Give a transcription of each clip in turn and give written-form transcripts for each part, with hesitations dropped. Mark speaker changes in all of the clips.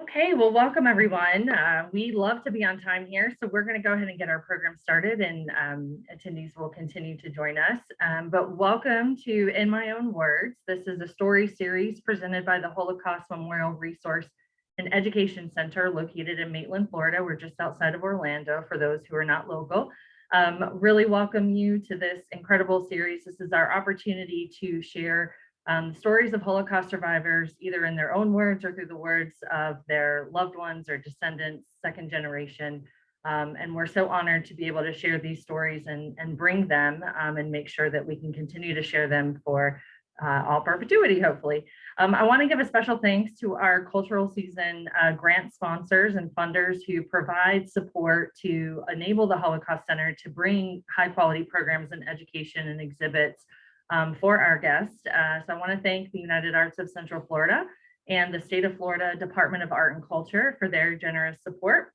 Speaker 1: Okay, well, welcome everyone. We love to be on time here, so we're going to go ahead and get our program started, and attendees will continue to join us. But welcome to In My Own Words. This is a story series presented by the Holocaust Memorial Resource and Education Center located in Maitland, Florida. We're just outside of Orlando for those who are not local. Really welcome you to this incredible series. This is our opportunity to share stories of Holocaust survivors, either in their own words or through the words of their loved ones or descendants, second generation. And we're so honored to be able to share these stories and bring them and make sure that we can continue to share them for all perpetuity, hopefully. I want to give a special thanks to our cultural season grant sponsors and funders who provide support to enable the Holocaust Center to bring high quality programs and education and exhibits for our guests. So I want to thank the United Arts of Central Florida and the State of Florida Department of Art and Culture for their generous support.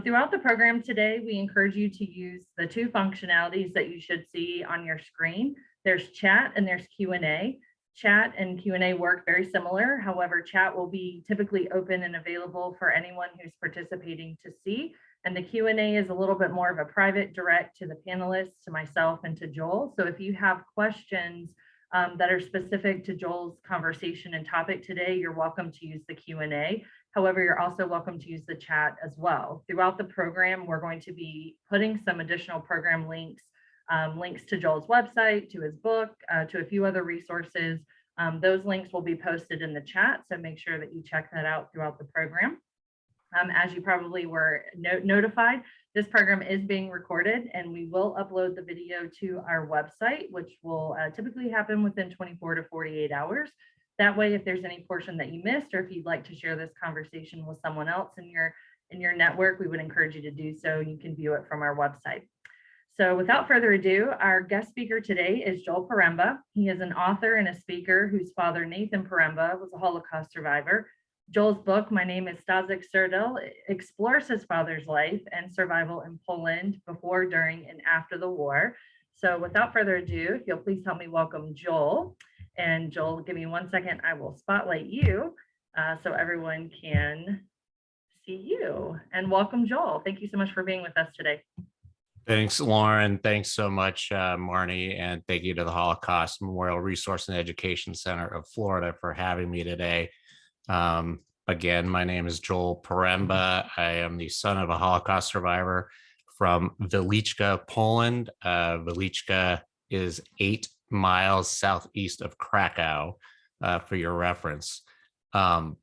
Speaker 1: Throughout the program today, we encourage you to use the two functionalities that you should see on your screen. There's chat and there's Q&A. Chat and Q&A work very similar. However, chat will be typically open and available for anyone who's participating to see. And the Q&A is a little bit more of a private, direct to the panelists, to myself and to Joel. So if you have questions that are specific to Joel's conversation and topic today, you're welcome to use the Q&A. However, you're also welcome to use the chat as well. Throughout the program, we're going to be putting some additional program links, links to Joel's website, to his book, to a few other resources. Those links will be posted in the chat, so make sure that you check that out throughout the program. As you probably were notified, this program is being recorded and we will upload the video to our website, which will typically happen within 24 to 48 hours. That way, if there's any portion that you missed, or if you'd like to share this conversation with someone else in your network, we would encourage you to do so. You can view it from our website. So without further ado, our guest speaker today is Joel Poremba. He is an author and a speaker whose father, Nathan Poremba, was a Holocaust survivor. Joel's book, My Name Is Staszek Surdel, explores his father's life and survival in Poland before, during, and after the war. So without further ado, if you'll please help me welcome Joel. And Joel, give me 1 second, I will spotlight you so everyone can see you. And welcome, Joel. Thank you so much for being with us today.
Speaker 2: Thanks, Lauren. Thanks so much, Marnie, and thank you to the Holocaust Memorial Resource and Education Center of Florida for having me today. Again, my name is Joel Poremba. I am the son of a Holocaust survivor from Wieliczka, Poland. Wieliczka is 8 miles southeast of Krakow, for your reference. The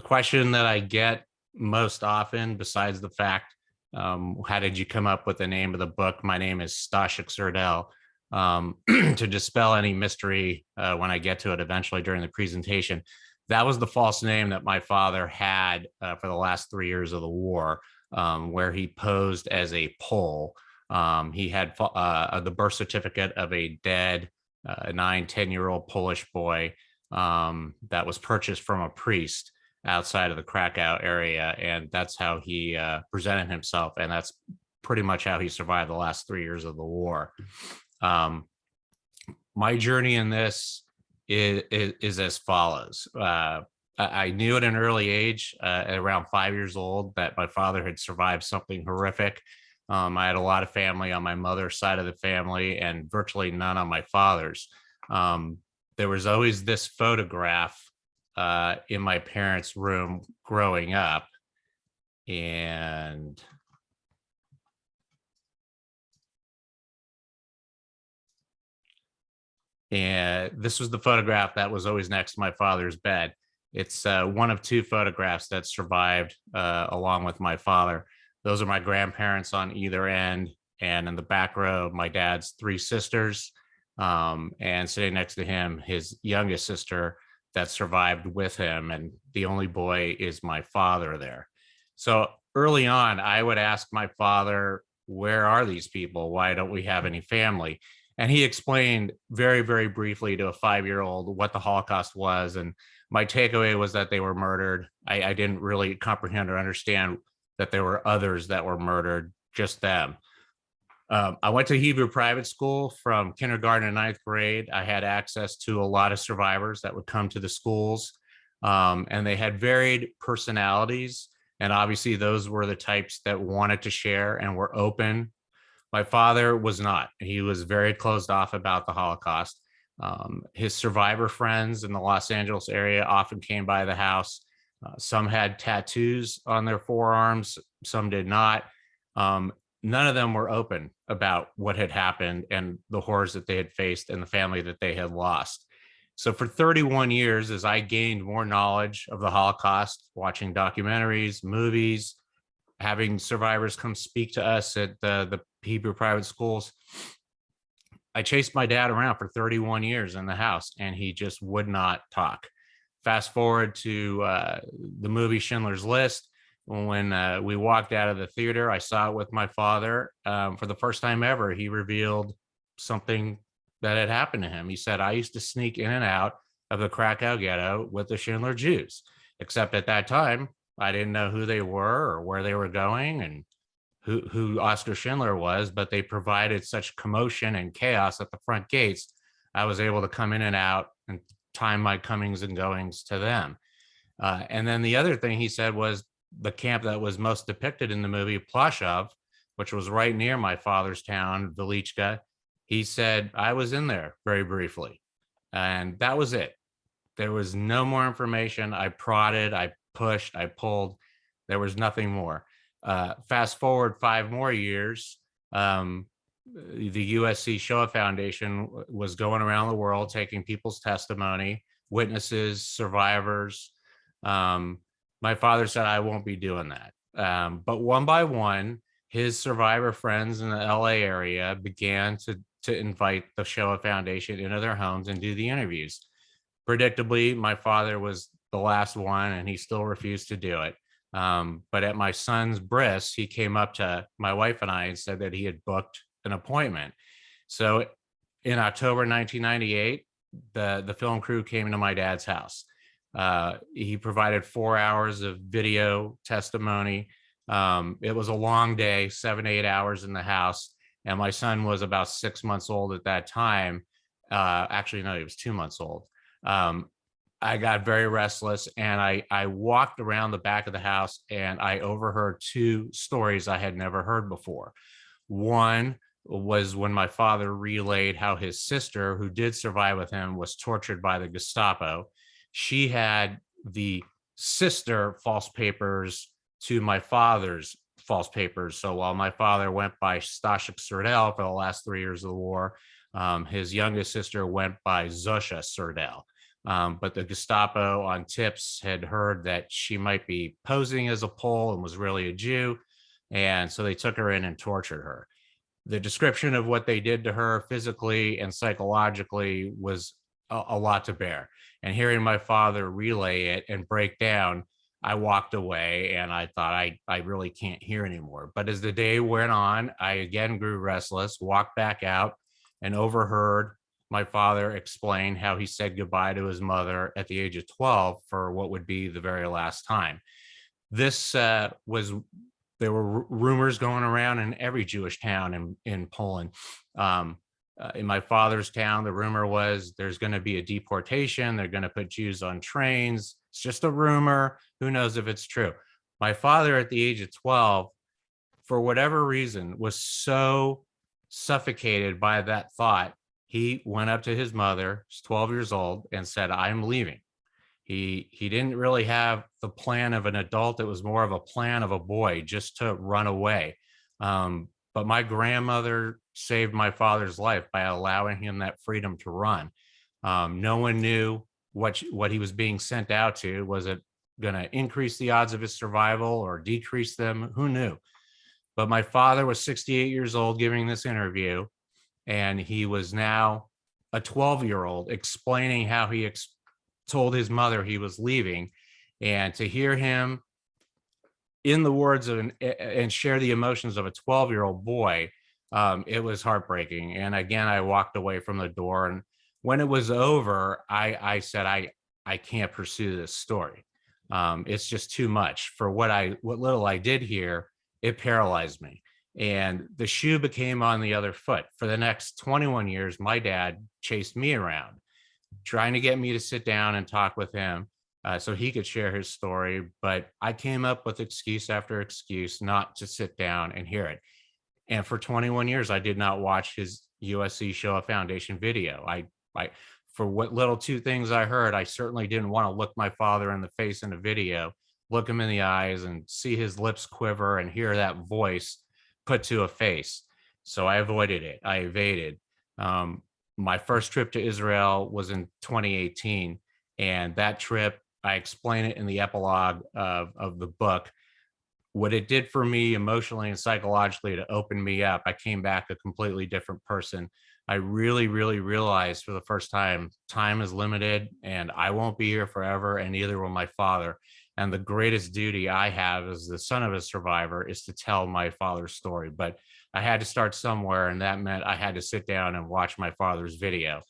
Speaker 2: question that I get most often, besides the fact, how did you come up with the name of the book? My name is Staszek Surdel. To dispel any mystery when I get to it eventually during the presentation, that was the false name that my father had for the last 3 years of the war, where he posed as a Pole. He had the birth certificate of a dead 9-10-year-old Polish boy that was purchased from a priest outside of the Krakow area. And that's how he presented himself. And that's pretty much how he survived the last 3 years of the war. My journey in this is as follows. I knew at an early age, at around 5 years old, that my father had survived something horrific. I had a lot of family on my mother's side of the family and virtually none on my father's. There was always this photograph in my parents' room growing up. And this was the photograph that was always next to my father's bed. It's one of 2 photographs that survived along with my father. Those are my grandparents on either end. And in the back row, my dad's 3 sisters. And sitting next to him, his youngest sister that survived with him. And the only boy is my father there. So early on, I would ask my father, where are these people? Why don't we have any family? And he explained very, very briefly to a 5-year-old what the Holocaust was. And my takeaway was that they were murdered. I didn't really comprehend or understand that there were others that were murdered, just them. I went to Hebrew private school from kindergarten to 9th grade. I had access to a lot of survivors that would come to the schools. And they had varied personalities. And obviously, those were the types that wanted to share and were open. My father was not. He was very closed off about the Holocaust. His survivor friends in the Los Angeles area often came by the house. Some had tattoos on their forearms, some did not. None of them were open about what had happened and the horrors that they had faced and the family that they had lost. So for 31 years, as I gained more knowledge of the Holocaust, watching documentaries, movies, having survivors come speak to us at the Hebrew private schools, I chased my dad around for 31 years in the house, and he just would not talk. Fast forward to the movie Schindler's List. When we walked out of the theater, I saw it with my father. For the first time ever, he revealed something that had happened to him. He said, I used to sneak in and out of the Krakow ghetto with the Schindler Jews, except at that time, I didn't know who they were or where they were going and who Oscar Schindler was, but they provided such commotion and chaos at the front gates. I was able to come in and out and time my comings and goings to them. And then the other thing he said was the camp that was most depicted in the movie, Plaszow, which was right near my father's town, Velichka. He said, I was in there very briefly. And that was it. There was no more information. I prodded, I pushed, I pulled. There was nothing more. Fast forward 5 more years, the USC Shoah Foundation was going around the world taking people's testimony, witnesses, survivors. My father said, I won't be doing that. But one by one, his survivor friends in the LA area began to invite the Shoah Foundation into their homes and do the interviews. Predictably, my father was the last one, and he still refused to do it. But at my son's bris, he came up to my wife and I and said that he had booked an appointment. So in October 1998, the film crew came to my dad's house. He provided 4 hours of video testimony. It was a long day, 7 to 8 hours in the house. And my son was about 6 months old at that time. Actually, no, he was 2 months old. I got very restless, and I walked around the back of the house, and I overheard 2 stories I had never heard before. One was when my father relayed how his sister, who did survive with him, was tortured by the Gestapo. She had the sister false papers to my father's false papers. So while my father went by Staszek Surdel for the last 3 years of the war, his youngest sister went by Zosha Surdel. But the Gestapo on tips had heard that she might be posing as a Pole and was really a Jew. And so they took her in and tortured her. The description of what they did to her physically and psychologically was a lot to bear. And hearing my father relay it and break down, I walked away and I thought, I really can't hear anymore. But as the day went on, I again grew restless, walked back out, and overheard my father explain how he said goodbye to his mother at the age of 12 for what would be the very last time. This there were rumors going around in every Jewish town in Poland. In my father's town, the rumor was there's going to be a deportation. They're going to put Jews on trains. It's just a rumor. Who knows if it's true? My father at the age of 12, for whatever reason, was so suffocated by that thought. He went up to his mother, who's 12 years old, and said, I'm leaving. He didn't really have the plan of an adult. It was more of a plan of a boy just to run away. But my grandmother saved my father's life by allowing him that freedom to run. No one knew what he was being sent out to. Was it going to increase the odds of his survival or decrease them? Who knew? But my father was 68 years old giving this interview, and he was now a 12-year-old explaining how he told his mother he was leaving. And to hear him in the words of and share the emotions of a 12-year-old boy, it was heartbreaking. And again, I walked away from the door, and when it was over, I said, I can't pursue this story. It's just too much for what little I did hear. It paralyzed me. And the shoe became on the other foot. For the next 21 years, my dad chased me around, trying to get me to sit down and talk with him. so he could share his story. But I came up with excuse after excuse not to sit down and hear it. And for 21 years, I did not watch his USC Shoah Foundation video. I, for what little two things I heard, I certainly didn't want to look my father in the face in a video, look him in the eyes and see his lips quiver and hear that voice put to a face. So I avoided it. I evaded. Um, my first trip to Israel was in 2018. And that trip, I explain it in the epilogue of the book. What it did for me emotionally and psychologically to open me up, I came back a completely different person. I really, really realized for the first time is limited and I won't be here forever, and neither will my father. And the greatest duty I have as the son of a survivor is to tell my father's story. But I had to start somewhere, and that meant I had to sit down and watch my father's video.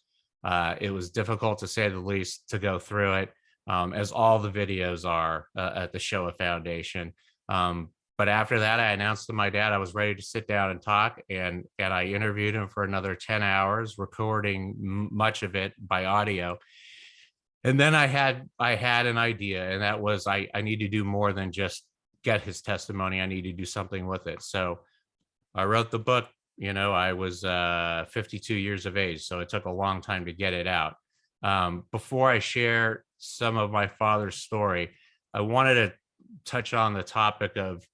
Speaker 2: It was difficult, to say the least, to go through it, as all the videos are at the Shoah Foundation. But after that, I announced to my dad I was ready to sit down and talk, and I interviewed him for another 10 hours, recording much of it by audio. And then I had an idea, and that was I need to do more than just get his testimony. I need to do something with it. So I wrote the book. I was 52 years of age, so it took a long time to get it out. Before I share some of my father's story, I wanted to touch on the topic of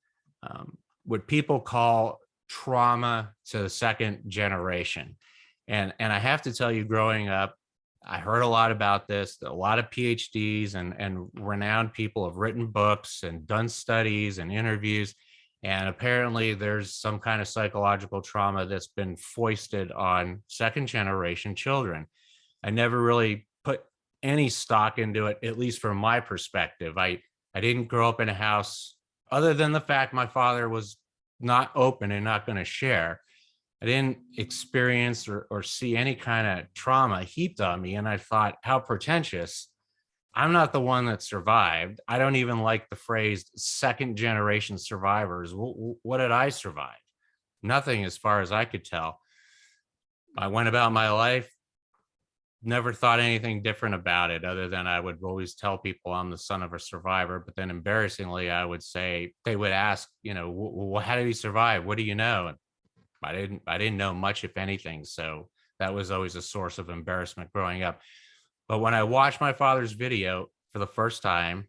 Speaker 2: what people call trauma to the second generation. And I have to tell you, growing up, I heard a lot about this. A lot of PhDs and renowned people have written books and done studies and interviews. And apparently there's some kind of psychological trauma that's been foisted on second generation children. I never really put any stock into it, at least from my perspective. I didn't grow up in a house, other than the fact my father was not open and not going to share. I didn't experience or see any kind of trauma heaped on me. And I thought, how pretentious. I'm not the one that survived. I don't even like the phrase second generation survivors. What did I survive? Nothing, as far as I could tell. I went about my life, never thought anything different about it, other than I would always tell people I'm the son of a survivor. But then embarrassingly, I would say, they would ask, how did he survive? What do you know? And I didn't know much, if anything. So that was always a source of embarrassment growing up. But when I watched my father's video for the first time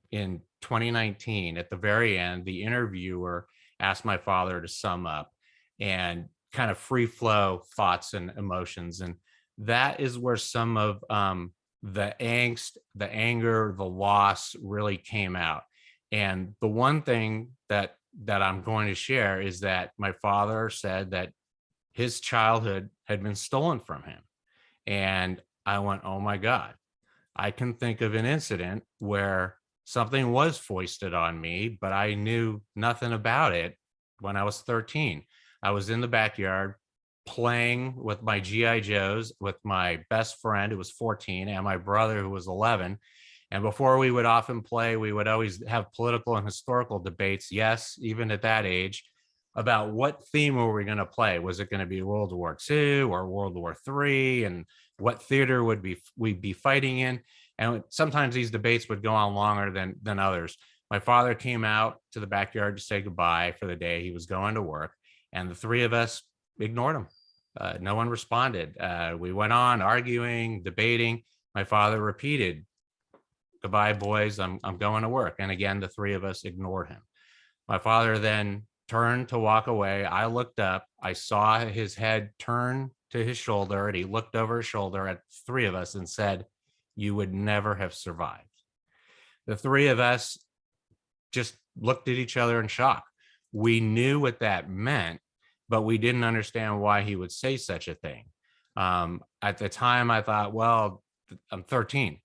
Speaker 2: in 2019, at the very end, the interviewer asked my father to sum up and kind of free flow thoughts and emotions. And that is where some of the angst, the anger, the loss really came out. And the one thing that I'm going to share is that my father said that his childhood had been stolen from him. And I went, oh my God, I can think of an incident where something was foisted on me, but I knew nothing about it when I was 13. I was in the backyard playing with my GI Joes with my best friend who was 14 and my brother who was 11. And before we would often play, we would always have political and historical debates. Yes, even at that age, about what theme were we going to play? Was it going to be World War II or World War III? And what theater would we be fighting in? And sometimes these debates would go on longer than others. My father came out to the backyard to say goodbye for the day. He was going to work, and the three of us ignored him. No one responded. We went on arguing, debating. My father repeated, "Goodbye, boys. I'm going to work." And again, the three of us ignored him. My father then turned to walk away. I looked up. I saw his head turn to his shoulder, and he looked over his shoulder at the three of us and said, "You would never have survived." The three of us just looked at each other in shock. We knew what that meant, but we didn't understand why he would say such a thing. At the time, I thought, well, I'm 13.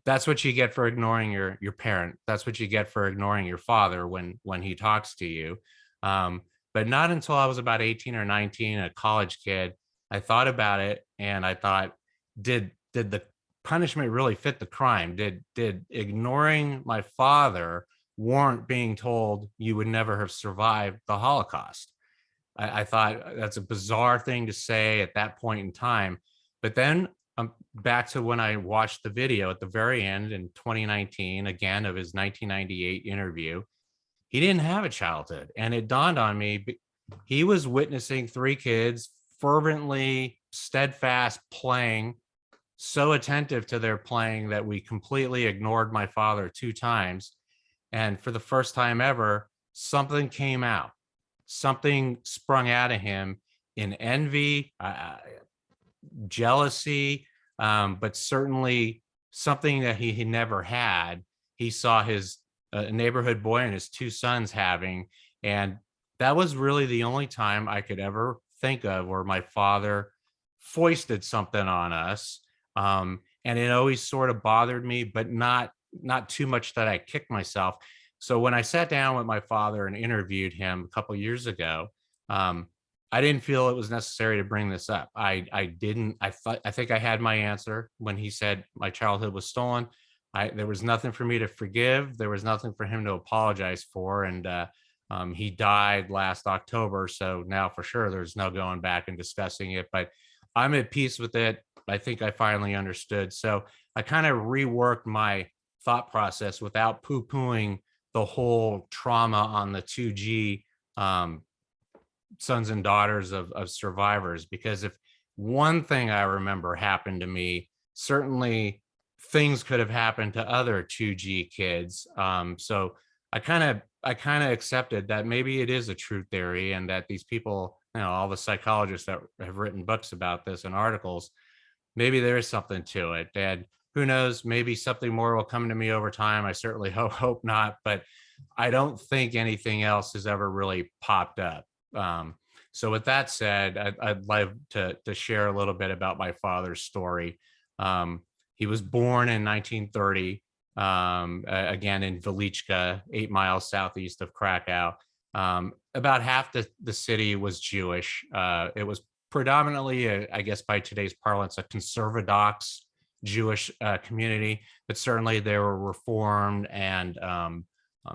Speaker 2: That's what you get for ignoring your parent. That's what you get for ignoring your father when he talks to you. But not until I was about 18 or 19, a college kid, I thought about it, and I thought, did the punishment really fit the crime? Did ignoring my father warrant being told you would never have survived the Holocaust? I thought that's a bizarre thing to say at that point in time. But then back to when I watched the video at the very end in 2019, again, of his 1998 interview. He didn't have a childhood. And it dawned on me, he was witnessing three kids fervently, steadfast playing, so attentive to their playing that we completely ignored my father two times. And for the first time ever, something came out, something sprung out of him in envy, jealousy, but certainly something that he never had. He saw his neighborhood boy and his two sons having, and that was really the only time I could ever think of where my father foisted something on us. And it always sort of bothered me, but not too much that I kicked myself. So when I sat down with my father and interviewed him a couple years ago, I didn't feel it was necessary to bring this up. I think I had my answer when he said my childhood was stolen. There was nothing for me to forgive. There was nothing for him to apologize for. And he died last October. So now for sure, there's no going back and discussing it, but I'm at peace with it. I think I finally understood. So I kind of reworked my thought process without poo-pooing the whole trauma on the 2G sons and daughters of survivors. Because if one thing I remember happened to me, certainly things could have happened to other 2G kids. So I kind of accepted that maybe it is a true theory, and that these people, all the psychologists that have written books about this and articles, maybe there is something to it. And who knows, maybe something more will come to me over time. I certainly hope not, but I don't think anything else has ever really popped up. So with that said, I'd like to share a little bit about my father's story. He was born in 1930, again in Velička, 8 miles southeast of Krakow. About half the city was Jewish. It was predominantly, I guess by today's parlance, a conservadox Jewish community, but certainly there were Reformed and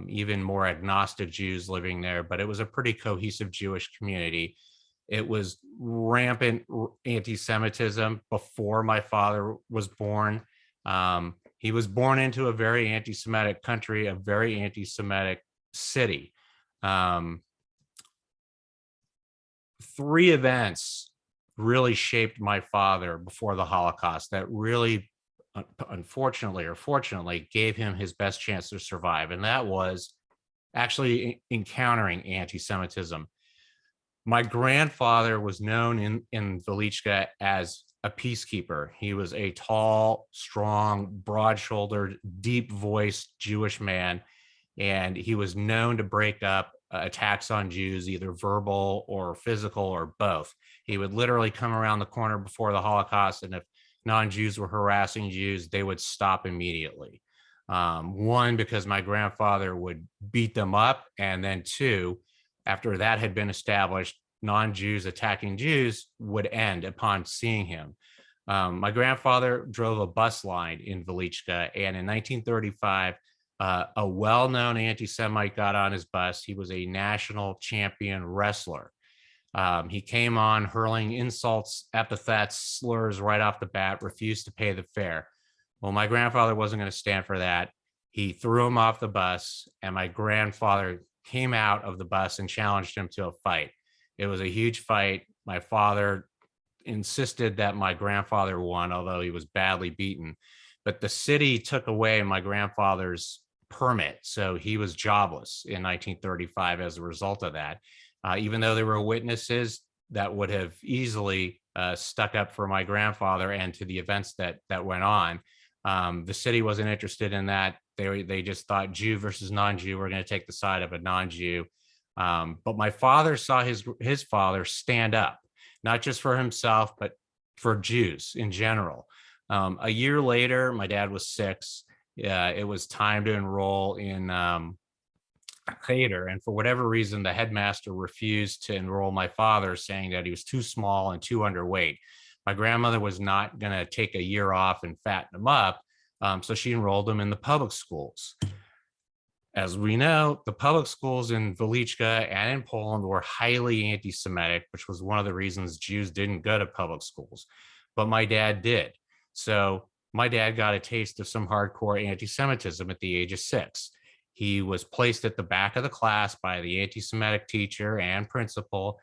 Speaker 2: even more agnostic Jews living there, but it was a pretty cohesive Jewish community. It was rampant anti-Semitism before my father was born. He was born into a very anti-Semitic country, a very anti-Semitic city. Three events really shaped my father before the Holocaust that really, unfortunately or fortunately, gave him his best chance to survive. And that was actually encountering anti-Semitism. My grandfather was known in Velička as a peacekeeper. He was a tall, strong, broad-shouldered, deep-voiced Jewish man, and he was known to break up attacks on Jews, either verbal or physical or both. He would literally come around the corner before the Holocaust, and if non-Jews were harassing Jews, they would stop immediately. One, because my grandfather would beat them up, and then two, after that had been established, non-Jews attacking Jews would end upon seeing him. My grandfather drove a bus line in Velička, and in 1935, a well-known anti-Semite got on his bus. He was a national champion wrestler. He came on hurling insults, epithets, slurs right off the bat, refused to pay the fare. Well, my grandfather wasn't going to stand for that. He threw him off the bus, and my grandfather came out of the bus and challenged him to a fight. It was a huge fight. My father insisted that my grandfather won, although he was badly beaten. But the city took away my grandfather's permit, so he was jobless in 1935 as a result of that. Even though there were witnesses that would have easily stuck up for my grandfather and to the events that went on, the city wasn't interested in that. They just thought Jew versus non-Jew, we're going to take the side of a non-Jew. But my father saw his father stand up, not just for himself, but for Jews in general. A year later, my dad was 6. It was time to enroll in Cheder, and for whatever reason, the headmaster refused to enroll my father, saying that he was too small and too underweight. My grandmother was not going to take a year off and fatten him up, so she enrolled him in the public schools. As we know, the public schools in Velička and in Poland were highly anti-Semitic, which was one of the reasons Jews didn't go to public schools. But my dad did. So my dad got a taste of some hardcore anti-Semitism at the age of 6. He was placed at the back of the class by the anti-Semitic teacher and principal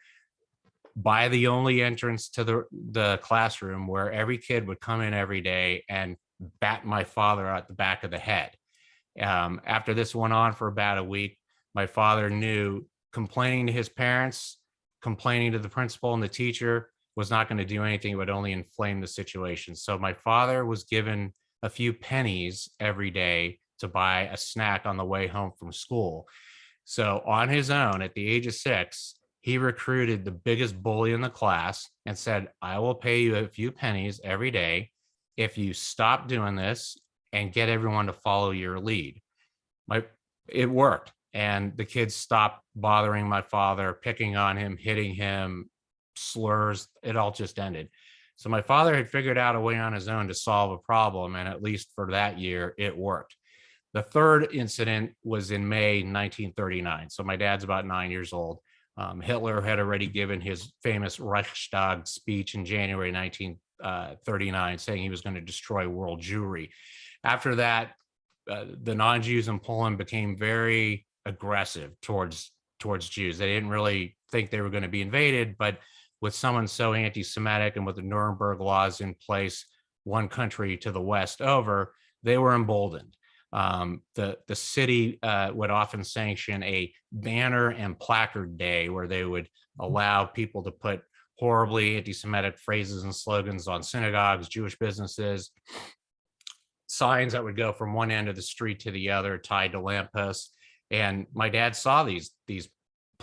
Speaker 2: by the only entrance to the classroom, where every kid would come in every day and bat my father at the back of the head. After this went on for about a week, my father knew complaining to his parents, complaining to the principal and the teacher was not going to do anything. It would only inflame the situation. So my father was given a few pennies every day to buy a snack on the way home from school. So on his own, at the age of 6, he recruited the biggest bully in the class and said, I will pay you a few pennies every day if you stop doing this and get everyone to follow your lead. It worked. And the kids stopped bothering my father, picking on him, hitting him, slurs. It all just ended. So my father had figured out a way on his own to solve a problem. And at least for that year, it worked. The third incident was in May 1939. So my dad's about 9 years old. Hitler had already given his famous Reichstag speech in January 1939, saying he was going to destroy world Jewry. After that, the non-Jews in Poland became very aggressive towards Jews. They didn't really think they were going to be invaded, but with someone so anti-Semitic and with the Nuremberg laws in place, one country to the west over, they were emboldened. The city would often sanction a banner and placard day where they would allow people to put horribly anti-Semitic phrases and slogans on synagogues, Jewish businesses, signs that would go from one end of the street to the other, tied to lampposts. And my dad saw these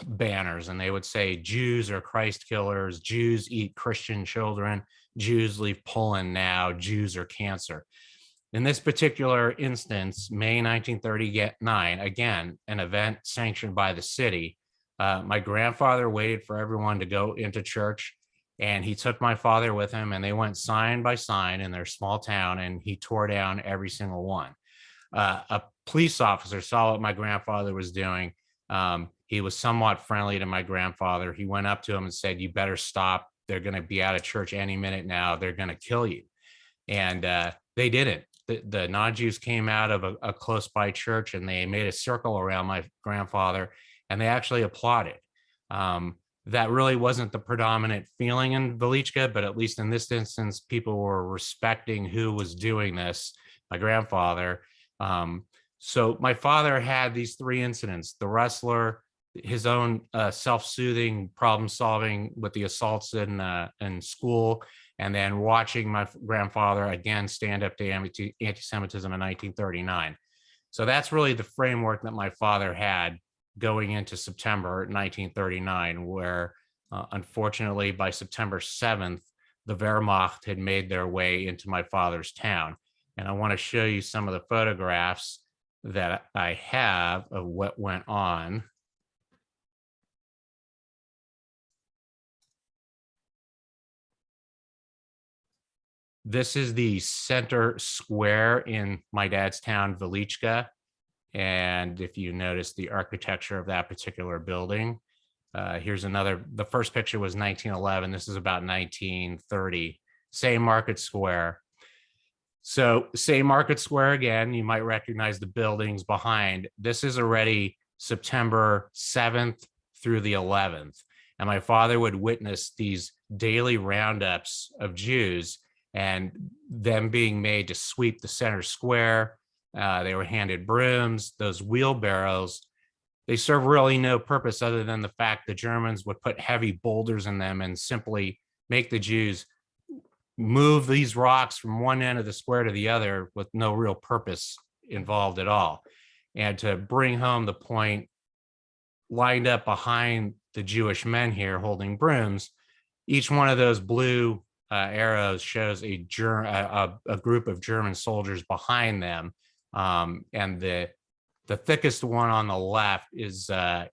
Speaker 2: banners, and they would say, Jews are Christ killers, Jews eat Christian children, Jews leave Poland now, Jews are cancer. In this particular instance, May 1939, again, an event sanctioned by the city, my grandfather waited for everyone to go into church, and he took my father with him, and they went sign by sign in their small town, and he tore down every single one. A police officer saw what my grandfather was doing. He was somewhat friendly to my grandfather. He went up to him and said, you better stop. They're going to be out of church any minute now. They're going to kill you. And they didn't. The non-Jews came out of a close by church, and they made a circle around my grandfather, and they actually applauded. That really wasn't the predominant feeling in Velichka, but at least in this instance, people were respecting who was doing this, my grandfather. So my father had these 3 incidents: the wrestler, his own self-soothing problem solving with the assaults in school, and then watching my grandfather again stand up to anti-Semitism in 1939. So that's really the framework that my father had going into September 1939, where unfortunately by September 7th, the Wehrmacht had made their way into my father's town. And I want to show you some of the photographs that I have of what went on. This is the center square in my dad's town, Velichka. And if you notice the architecture of that particular building, here's another. The first picture was 1911. This is about 1930. Same Market Square. So same Market Square again. You might recognize the buildings behind. This is already September 7th through the 11th. And my father would witness these daily roundups of Jews and them being made to sweep the center square. They were handed brooms. Those wheelbarrows, they serve really no purpose other than the fact the Germans would put heavy boulders in them and simply make the Jews move these rocks from one end of the square to the other with no real purpose involved at all. And to bring home the point, lined up behind the Jewish men here holding brooms, each one of those blue arrows shows a group of German soldiers behind them. And the thickest one on the left is a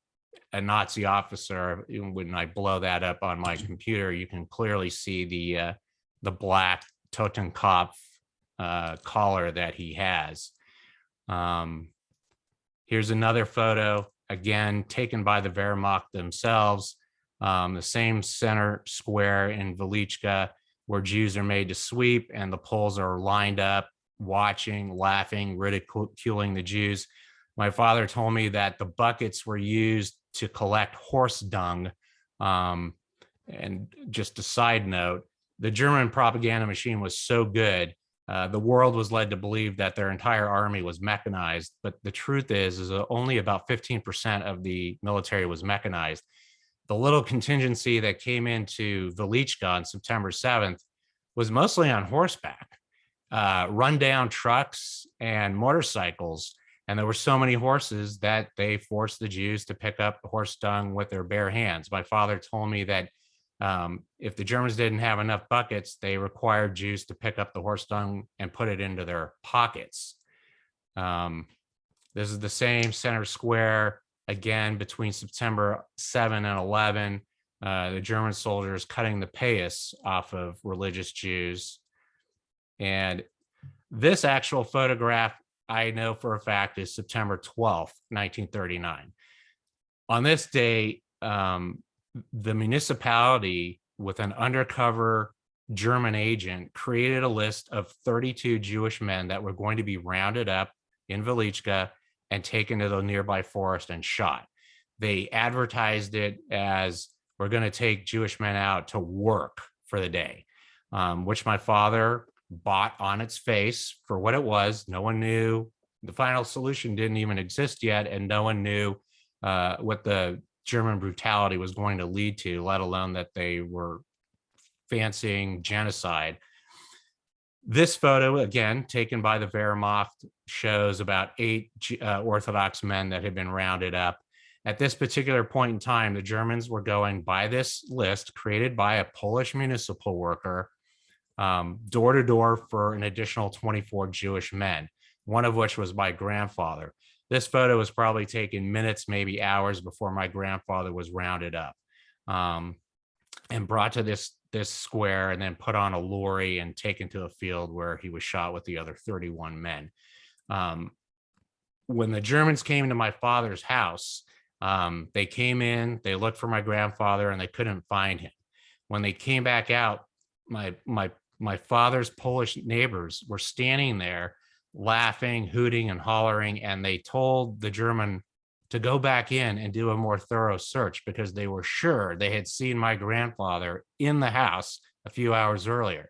Speaker 2: Nazi officer. When I blow that up on my computer, you can clearly see the black Totenkopf collar that he has. Here's another photo, again, taken by the Wehrmacht themselves. The same center square in Velichka. where Jews are made to sweep and the Poles are lined up, watching, laughing, ridiculing the Jews. My father told me that the buckets were used to collect horse dung. And just a side note, the German propaganda machine was so good, the world was led to believe that their entire army was mechanized. But the truth is only about 15% of the military was mechanized. The little contingency that came into Velichka on September 7th was mostly on horseback, rundown trucks and motorcycles. And there were so many horses that they forced the Jews to pick up horse dung with their bare hands. My father told me that if the Germans didn't have enough buckets, they required Jews to pick up the horse dung and put it into their pockets. This is the same center square, again, between September 7 and 11, the German soldiers cutting the payas off of religious Jews. And this actual photograph, I know for a fact, is September 12th, 1939. On this day, the municipality, with an undercover German agent, created a list of 32 Jewish men that were going to be rounded up in Velichka and taken to the nearby forest and shot. They advertised it as, we're going to take Jewish men out to work for the day, which my father bought on its face for what it was. No one knew. The final solution didn't even exist yet, and no one knew what the German brutality was going to lead to, let alone that they were fancying genocide. This photo, again, taken by the Wehrmacht, shows about 8 Orthodox men that had been rounded up. At this particular point in time, the Germans were going by this list created by a Polish municipal worker, door to door for an additional 24 Jewish men, one of which was my grandfather. This photo was probably taken minutes, maybe hours before my grandfather was rounded up, and brought to this square and then put on a lorry and taken to a field where he was shot with the other 31 men. When the Germans came to my father's house, they came in, they looked for my grandfather, and they couldn't find him. When they came back out, my father's Polish neighbors were standing there laughing, hooting, and hollering, and they told the German to go back in and do a more thorough search because they were sure they had seen my grandfather in the house a few hours earlier.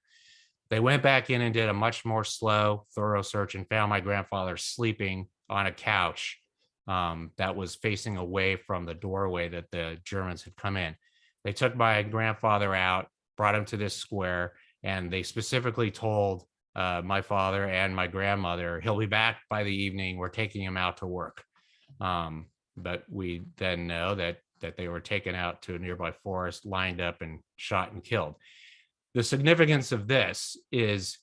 Speaker 2: They went back in and did a much more slow, thorough search and found my grandfather sleeping on a couch that was facing away from the doorway that the Germans had come in. They took my grandfather out, brought him to this square, and they specifically told my father and my grandmother, he'll be back by the evening. We're taking him out to work. But we then know that they were taken out to a nearby forest, lined up, and shot and killed. The significance of this is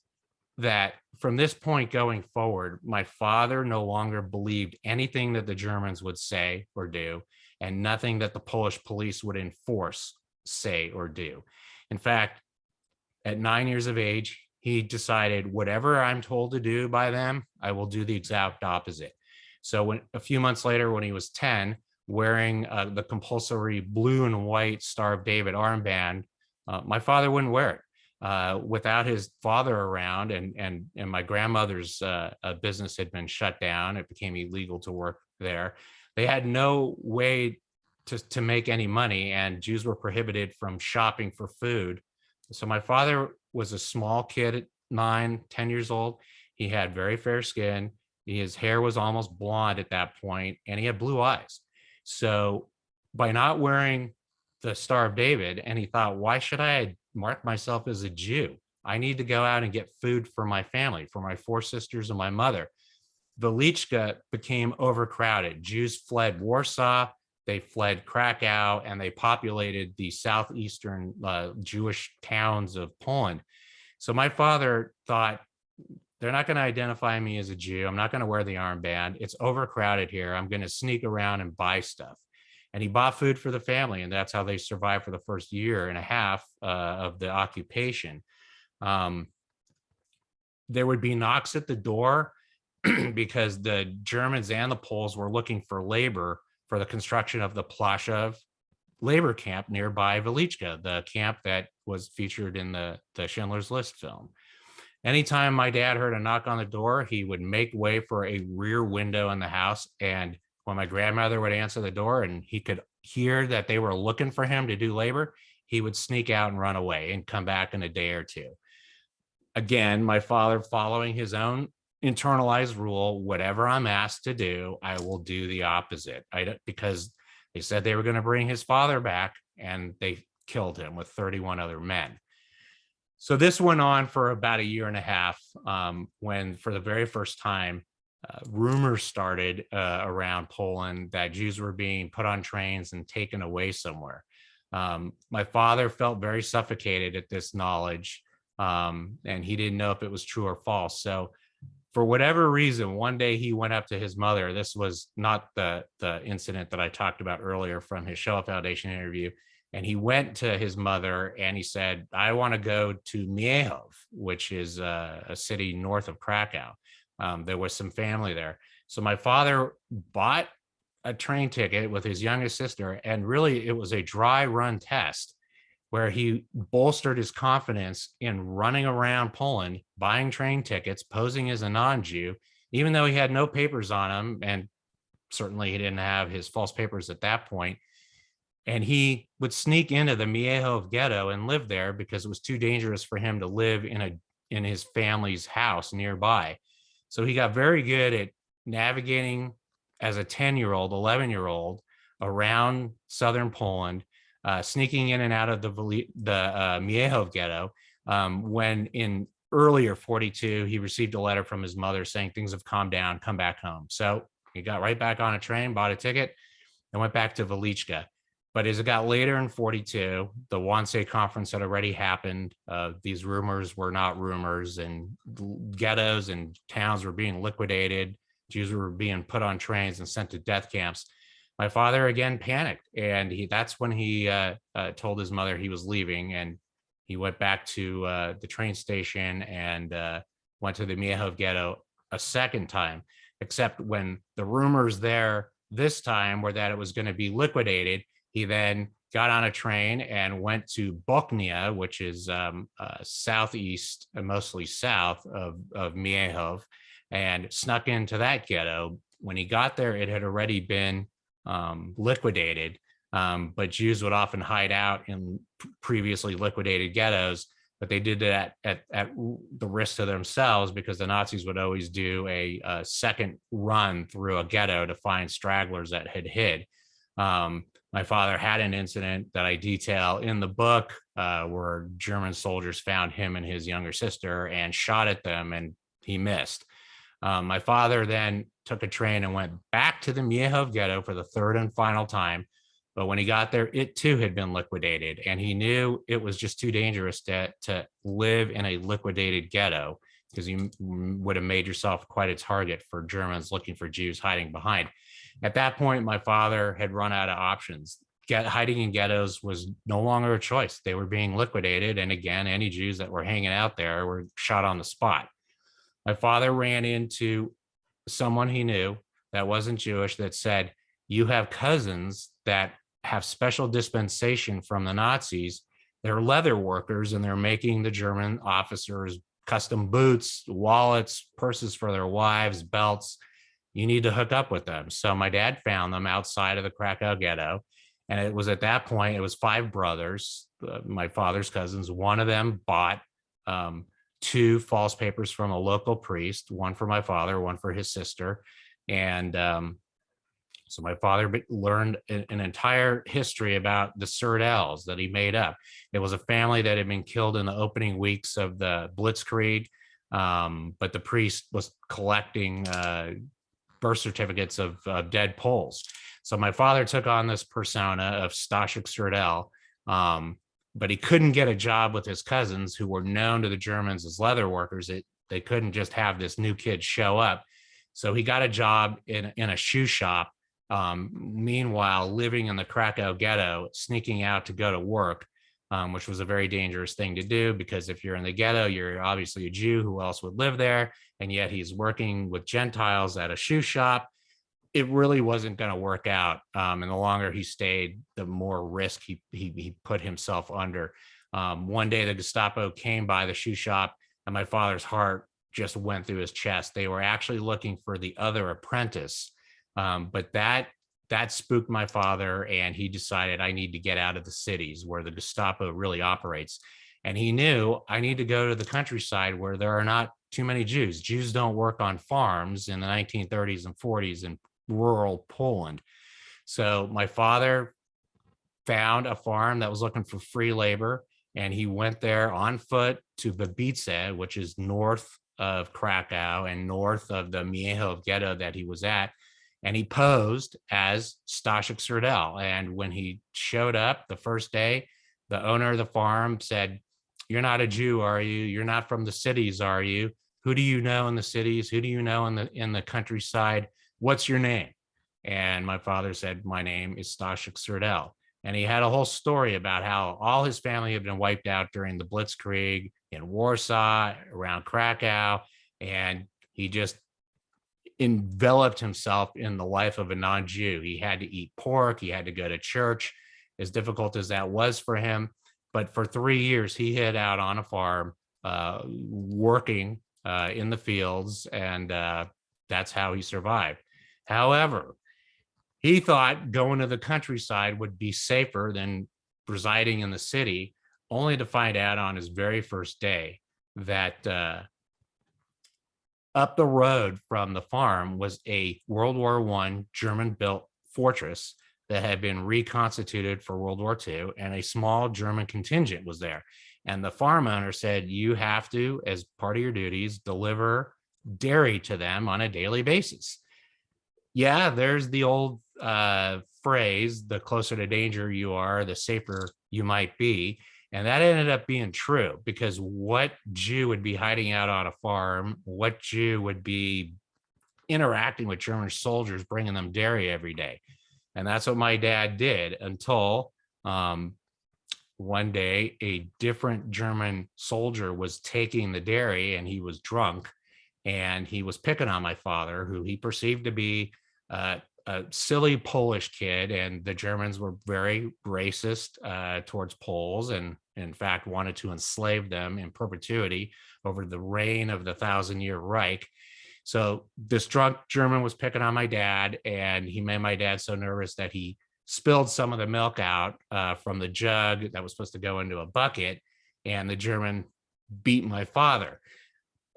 Speaker 2: that from this point going forward, my father no longer believed anything that the Germans would say or do, and nothing that the Polish police would enforce, say, or do. In fact, at 9 years of age, he decided whatever I'm told to do by them, I will do the exact opposite. So a few months later, when he was 10, wearing the compulsory blue and white Star of David armband, my father wouldn't wear it. Without his father around, and my grandmother's business had been shut down, it became illegal to work there. They had no way to make any money, and Jews were prohibited from shopping for food. So my father was a small kid at 9, 10 years old. He had very fair skin. His hair was almost blonde at that point, and he had blue eyes. So by not wearing the Star of David, and he thought, why should I mark myself as a Jew? I need to go out and get food for my family, for my 4 sisters and my mother. Velichka became overcrowded. Jews fled Warsaw, they fled Krakow, and they populated the southeastern Jewish towns of Poland. So my father thought, they're not going to identify me as a Jew. I'm not going to wear the armband. It's overcrowded here. I'm going to sneak around and buy stuff. And he bought food for the family, and that's how they survived for the first year and a half of the occupation. There would be knocks at the door because the Germans and the Poles were looking for labor for the construction of the Plaszow labor camp nearby Velichka, the camp that was featured in the Schindler's List film. Anytime my dad heard a knock on the door, he would make way for a rear window in the house. And when my grandmother would answer the door and he could hear that they were looking for him to do labor, he would sneak out and run away and come back in a day or two. Again, my father following his own internalized rule, whatever I'm asked to do, I will do the opposite. Because they said they were going to bring his father back and they killed him with 31 other men. So this went on for about a year and a half, when for the very first time, rumors started around Poland that Jews were being put on trains and taken away somewhere. My father felt very suffocated at this knowledge, and he didn't know if it was true or false. So for whatever reason, one day he went up to his mother. This was not the incident that I talked about earlier from his Shoah Foundation interview. And he went to his mother and he said, I want to go to Miechów, which is a city north of Krakow. There was some family there. So my father bought a train ticket with his youngest sister. And really, it was a dry run test where he bolstered his confidence in running around Poland, buying train tickets, posing as a non-Jew, even though he had no papers on him. And certainly he didn't have his false papers at that point. And he would sneak into the Miechów ghetto and live there because it was too dangerous for him to live in his family's house nearby. So he got very good at navigating as a 10-year-old, 11-year-old around southern Poland, sneaking in and out of the Miechów ghetto. When in earlier 42, he received a letter from his mother saying things have calmed down, come back home. So he got right back on a train, bought a ticket, and went back to Waliczka. But as it got later in 42, the Wannsee conference had already happened. These rumors were not rumors, and ghettos and towns were being liquidated. Jews were being put on trains and sent to death camps. My father again panicked, and that's when he told his mother he was leaving, and he went back to the train station and went to the Miechów ghetto a second time, except when the rumors there this time were that it was going to be liquidated. He then got on a train and went to Bochnia, which is southeast, mostly south of Miechów, and snuck into that ghetto. When he got there, it had already been liquidated, but Jews would often hide out in previously liquidated ghettos, but they did that at the risk to themselves because the Nazis would always do a second run through a ghetto to find stragglers that had hid. My father had an incident that I detail in the book where German soldiers found him and his younger sister and shot at them, and he missed. My father then took a train and went back to the Miechów ghetto for the third and final time. But when he got there, it too had been liquidated, and he knew it was just too dangerous to live in a liquidated ghetto because you would have made yourself quite a target for Germans looking for Jews hiding behind. At that point, my father had run out of options. Hiding in ghettos was no longer a choice. They were being liquidated. And again, any Jews that were hanging out there were shot on the spot. My father ran into someone he knew that wasn't Jewish that said, you have cousins that have special dispensation from the Nazis. They're leather workers and they're making the German officers custom boots, wallets, purses for their wives, belts. You need to hook up with them. So my dad found them outside of the Krakow ghetto. And it was at that point, it was 5 brothers, my father's cousins. One of them bought 2 false papers from a local priest, one for my father, one for his sister. And so my father learned an entire history about the Surdels that he made up. It was a family that had been killed in the opening weeks of the Blitzkrieg, but the priest was collecting birth certificates of dead Poles. So my father took on this persona of Staszek Surdel, but he couldn't get a job with his cousins who were known to the Germans as leather workers. They couldn't just have this new kid show up. So he got a job in a shoe shop. Meanwhile, living in the Krakow ghetto, sneaking out to go to work, which was a very dangerous thing to do because if you're in the ghetto, you're obviously a Jew. Who else would live there? And yet he's working with Gentiles at a shoe shop. It really wasn't going to work out. And the longer he stayed, the more risk he put himself under. One day the Gestapo came by the shoe shop and my father's heart just went through his chest. They were actually looking for the other apprentice, but that spooked my father, and he decided I need to get out of the cities where the Gestapo really operates. And he knew I need to go to the countryside where there are not too many Jews. Jews don't work on farms in the 1930s and 40s in rural Poland. So my father found a farm that was looking for free labor, and he went there on foot to Babice, which is north of Krakow and north of the Miechów ghetto that he was at. And he posed as Staszek Surdel. And when he showed up the first day, the owner of the farm said, "You're not a Jew, are you? You're not from the cities, are you? Who do you know in the cities? Who do you know in the countryside? What's your name?" And my father said, "My name is Staszek Surdel." And he had a whole story about how all his family had been wiped out during the Blitzkrieg in Warsaw, around Krakow. And he just enveloped himself in the life of a non-Jew. He had to eat pork. He had to go to church, as difficult as that was for him. But for 3 years, he hid out on a farm, working in the fields, and that's how he survived. However, he thought going to the countryside would be safer than residing in the city, only to find out on his very first day that up the road from the farm was a World War I German-built fortress that had been reconstituted for World War II, and a small German contingent was there. And the farm owner said, "You have to, as part of your duties, deliver dairy to them on a daily basis." Yeah, there's the old phrase, "the closer to danger you are, the safer you might be." And that ended up being true, because what Jew would be hiding out on a farm? What Jew would be interacting with German soldiers, bringing them dairy every day? And that's what my dad did until one day a different German soldier was taking the dairy, and he was drunk, and he was picking on my father, who he perceived to be a silly Polish kid. And the Germans were very racist towards Poles, and in fact wanted to enslave them in perpetuity over the reign of the 1,000-year Reich. So this drunk German was picking on my dad, and he made my dad so nervous that he spilled some of the milk out from the jug that was supposed to go into a bucket, and the German beat my father.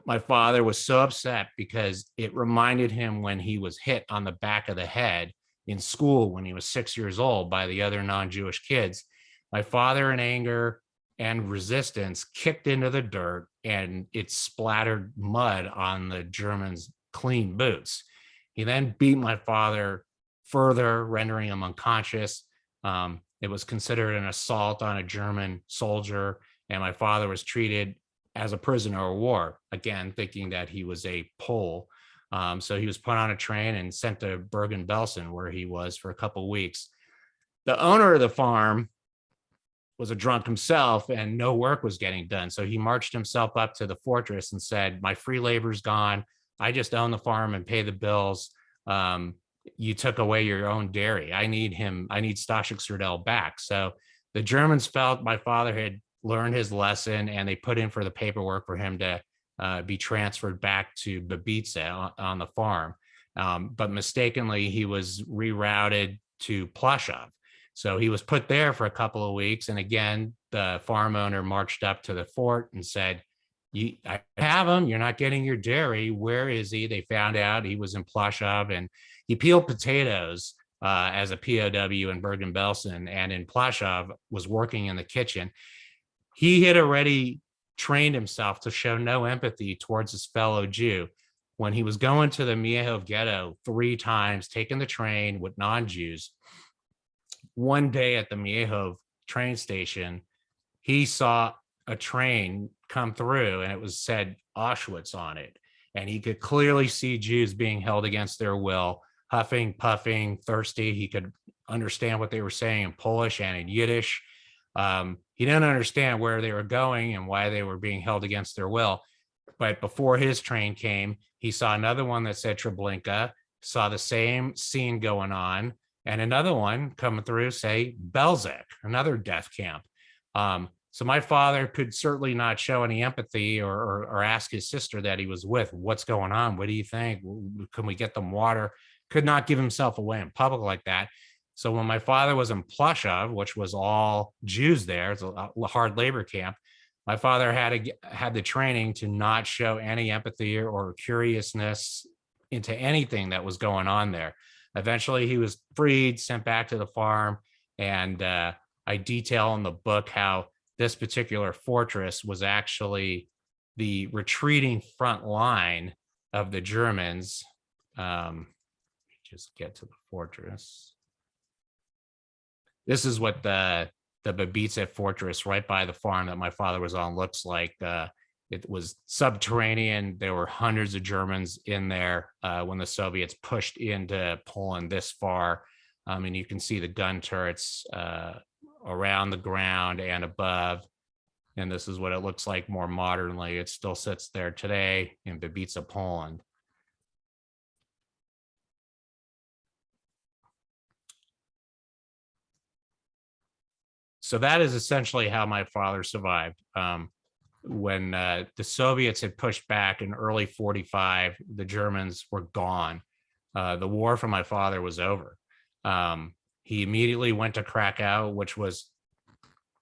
Speaker 2: My father was so upset because it reminded him when he was hit on the back of the head in school when he was 6 years old by the other non-Jewish kids. My father, in anger and resistance, kicked into the dirt, and it splattered mud on the German's clean boots. He then beat my father further, rendering him unconscious. It was considered an assault on a German soldier, and my father was treated as a prisoner of war, again, thinking that he was a Pole. So he was put on a train and sent to Bergen-Belsen, where he was for a couple of weeks. The owner of the farm was a drunk himself, and no work was getting done. So he marched himself up to the fortress and said, "My free labor's gone. I just own the farm and pay the bills. You took away your own dairy. I need Staszek Surdel back." So the Germans felt my father had learned his lesson, and they put in for the paperwork for him to be transferred back to Babice on the farm. But mistakenly, he was rerouted to Plaszow. So he was put there for a couple of weeks. And again, the farm owner marched up to the fort and said, "I have him. You're not getting your dairy. Where is he?" They found out he was in Plaszow, and he peeled potatoes as a POW in Bergen-Belsen, and in Plaszow was working in the kitchen. He had already trained himself to show no empathy towards his fellow Jew. When he was going to the Miechów ghetto 3 times, taking the train with non-Jews, one day at the Miechów train station, he saw a train come through, and it was said Auschwitz on it. And he could clearly see Jews being held against their will, huffing, puffing, thirsty. He could understand what they were saying in Polish and in Yiddish. He didn't understand where they were going and why they were being held against their will. But before his train came, he saw another one that said Treblinka, saw the same scene going on, and another one coming through say Belzec, another death camp. So my father could certainly not show any empathy or ask his sister that he was with, what's going on? What do you think? Can we get them water? Could not give himself away in public like that. So when my father was in Ploshov, which was all Jews there, it's a hard labor camp, my father had the training to not show any empathy or curiousness into anything that was going on there. Eventually, he was freed, sent back to the farm, and I detail in the book how this particular fortress was actually the retreating front line of the Germans. Just get to the fortress. This is what the Babitsa fortress right by the farm that my father was on looks like. It was subterranean. There were hundreds of Germans in there when the Soviets pushed into Poland this far. And you can see the gun turrets around the ground and above. And this is what it looks like more modernly. It still sits there today in Babitsa, Poland. So that is essentially how my father survived. When the Soviets had pushed back in early 45, the Germans were gone. The war for my father was over. He immediately went to Krakow, which was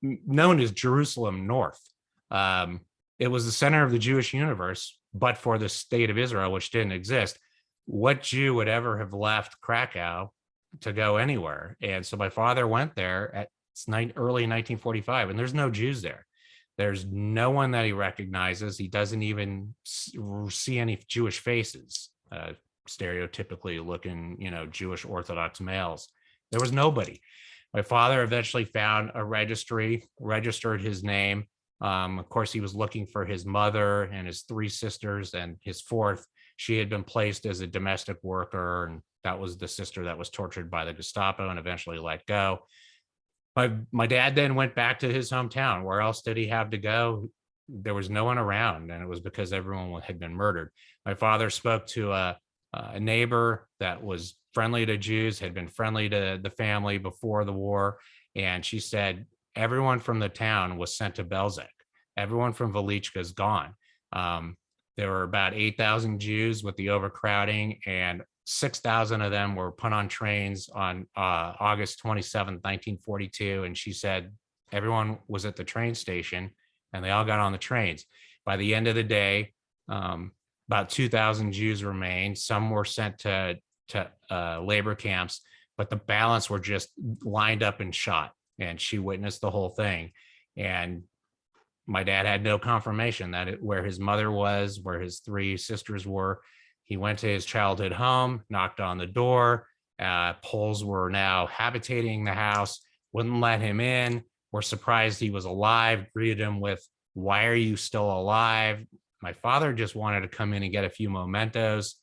Speaker 2: known as Jerusalem North. It was the center of the Jewish universe, but for the state of Israel, which didn't exist. What Jew would ever have left Krakow to go anywhere? And so my father went there at early 1945, and there's no Jews there. There's no one that he recognizes. He doesn't even see any Jewish faces, stereotypically looking, Jewish Orthodox males. There was nobody. My father eventually found a registry, registered his name. Of course, he was looking for his mother and his three sisters and his fourth. She had been placed as a domestic worker, and that was the sister that was tortured by the Gestapo and eventually let go. My dad then went back to his hometown. Where else did he have to go? There was no one around, and it was because everyone had been murdered. My father spoke to a neighbor that was friendly to Jews, had been friendly to the family before the war, and she said everyone from the town was sent to Belzec. Everyone from Velichka is gone. There were about 8,000 Jews with the overcrowding, and 6,000 of them were put on trains on August 27th, 1942. And she said everyone was at the train station and they all got on the trains. By the end of the day, about 2,000 Jews remained. Some were sent to labor camps, but the balance were just lined up and shot. And she witnessed the whole thing. And my dad had no confirmation that where his mother was, where his three sisters were. He went to his childhood home, knocked on the door. Poles were now habitating the house, wouldn't let him in, were surprised he was alive, greeted him with, "Why are you still alive?" My father just wanted to come in and get a few mementos.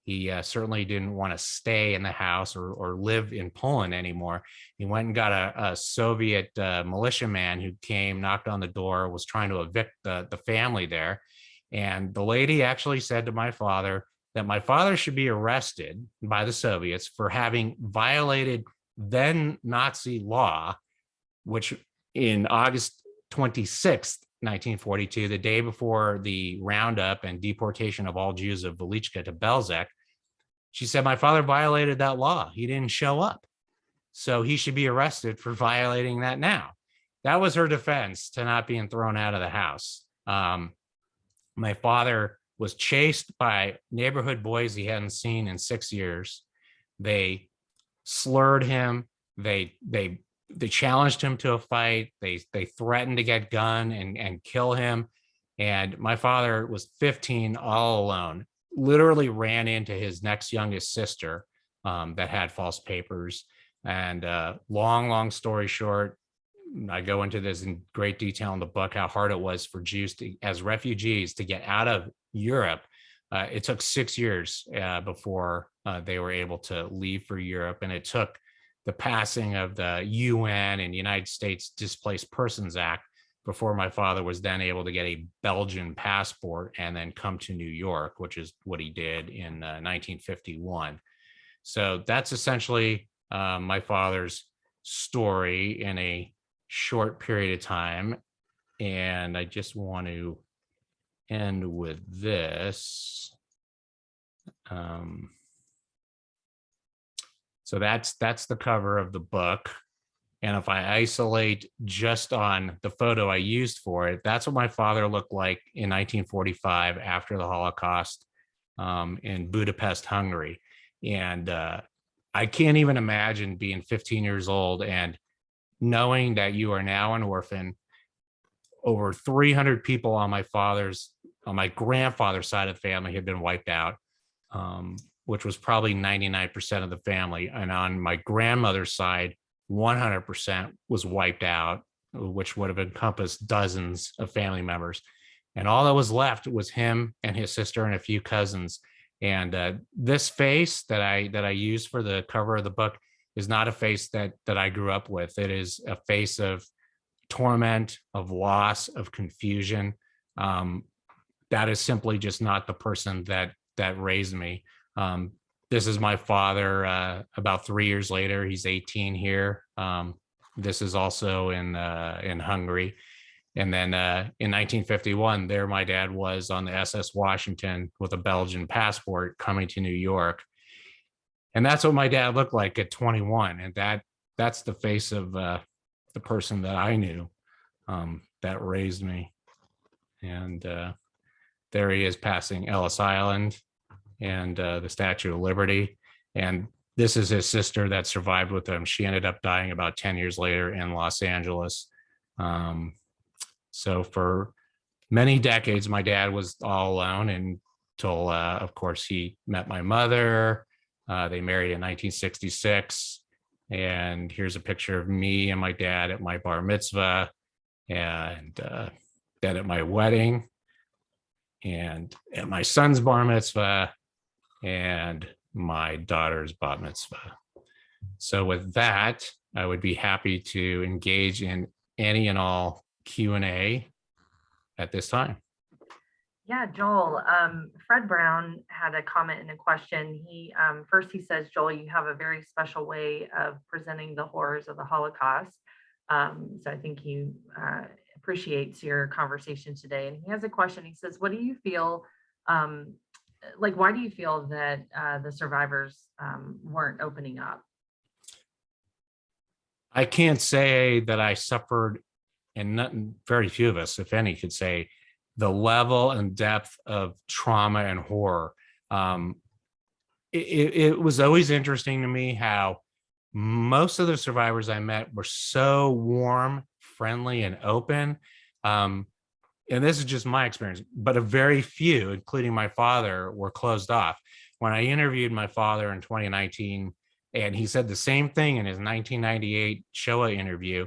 Speaker 2: He certainly didn't want to stay in the house or live in Poland anymore. He went and got a Soviet militiaman who came, knocked on the door, was trying to evict the family there. And the lady actually said to my father that my father should be arrested by the Soviets for having violated then Nazi law, which in August 26th, 1942, the day before the roundup and deportation of all Jews of Velichka to Belzec, she said my father violated that law. He didn't show up. So he should be arrested for violating that now. That was her defense to not being thrown out of the house. My father was chased by neighborhood boys he hadn't seen in 6 years. They slurred him. They challenged him to a fight. They threatened to get gun and kill him. And my father was 15, all alone, literally ran into his next youngest sister that had false papers. And long story short, I go into this in great detail in the book, how hard it was for Jews as refugees to get out of Europe. It took 6 years before they were able to leave for Europe. And it took the passing of the UN and United States Displaced Persons Act before my father was then able to get a Belgian passport and then come to New York, which is what he did in 1951. So that's essentially my father's story in a short period of time. And I just want to end with this. So that's the cover of the book. And if I isolate just on the photo I used for it, that's what my father looked like in 1945 after the Holocaust in Budapest, Hungary. And I can't even imagine being 15 years old and knowing that you are now an orphan. Over 300 people on my grandfather's side of the family had been wiped out, which was probably 99% of the family. And on my grandmother's side, 100% was wiped out, which would have encompassed dozens of family members. And all that was left was him and his sister and a few cousins. And this face that I used for the cover of the book is not a face that I grew up with. It is a face of torment, of loss, of confusion. That is simply just not the person that raised me. This is my father about 3 years later. He's 18 here. This is also in Hungary. And then in 1951, there my dad was on the SS Washington with a Belgian passport coming to New York. And that's what my dad looked like at 21. And that's the face of the person that I knew that raised me. And there he is passing Ellis Island and the Statue of Liberty. And this is his sister that survived with him. She ended up dying about 10 years later in Los Angeles. So for many decades, my dad was all alone until, of course, he met my mother. They married in 1966. And here's a picture of me and my dad at my bar mitzvah, and then at my wedding, and at my son's bar mitzvah, and my daughter's bat mitzvah. So with that, I would be happy to engage in any and all Q&A at this time.
Speaker 1: Yeah, Joel, Fred Brown had a comment and a question. He first he says, Joel, you have a very special way of presenting the horrors of the Holocaust. So I think he appreciates your conversation today. And he has a question. He says, what do you feel, why do you feel that the survivors weren't opening up?
Speaker 2: I can't say that I suffered, and very few of us, if any, could say the level and depth of trauma and horror. It was always interesting to me how most of the survivors I met were so warm, friendly, and open. And this is just my experience, but a very few, including my father, were closed off. When I interviewed my father in 2019, and he said the same thing in his 1998 Shoah interview,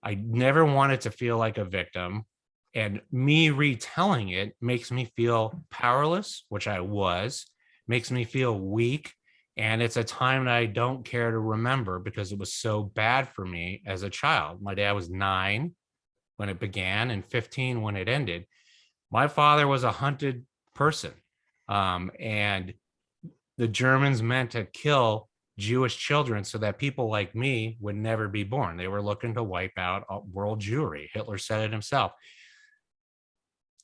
Speaker 2: I never wanted to feel like a victim. And me retelling it makes me feel powerless, which I was, makes me feel weak. And it's a time that I don't care to remember because it was so bad for me as a child. My dad was 9 when it began and 15 when it ended. My father was a hunted person. And the Germans meant to kill Jewish children so that people like me would never be born. They were looking to wipe out world Jewry. Hitler said it himself.